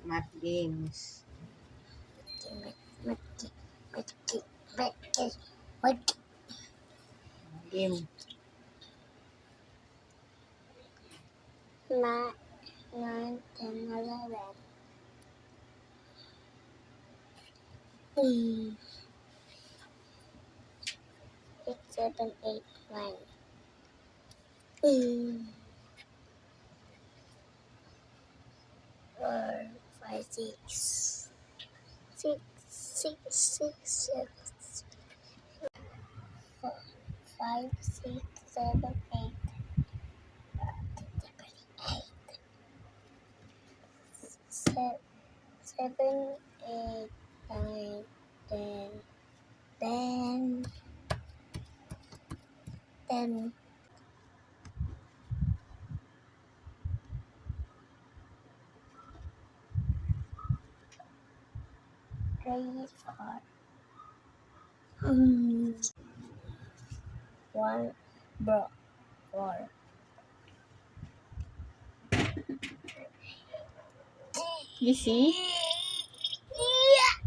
Math games. Game. 9, 10, 11. 6, 7, 8, 9. 4, 5, 6. 6, 6, 6, 6. 5, 6, 7, 8. 7, 8, 9, 10, 10, 10. Three, 4. 1, bro, 4. You see? Yeah.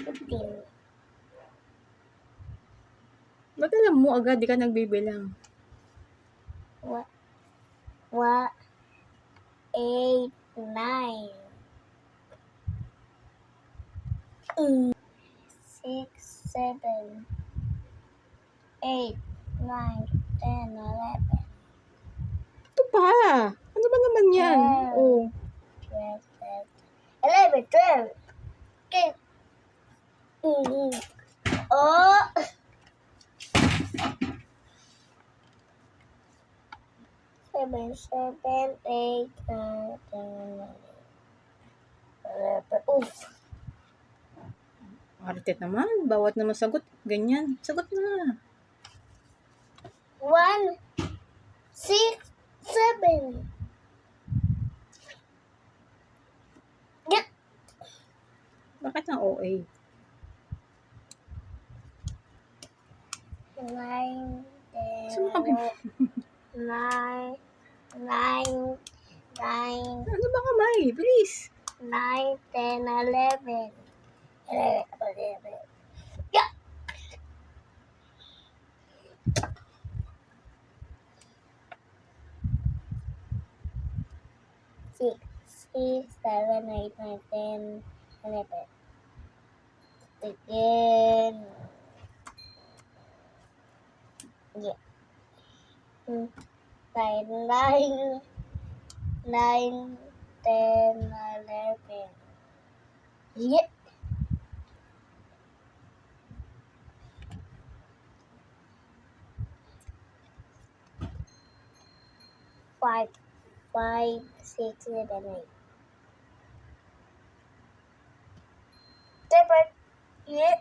15. Ba't alam mo agad, di ka nagbibilang? What? 8, 9. 6, 7, 8, 9, 10, 11. Ito pa! Ano ba naman yan? 12, 11, 12. Okay. Oh! 7, 7, 8, 9, 10, 11. Oof. Arte naman. Bawat naman sagot. Ganyan. Sagot na. 1, 6, 7. Yeah. Bakit ang OA? 9, 10, Saan mo kami? 9, 9, 9, Ano ba kamay? Bilis. 9, 10, 11. 11. Yeah. 6, 7, 8, 9, 10, 11. Again. Yeah. 9, 9, 9, 10, 11. Yeah. 5, 5, 6, 7, 8. Separate. Yeah.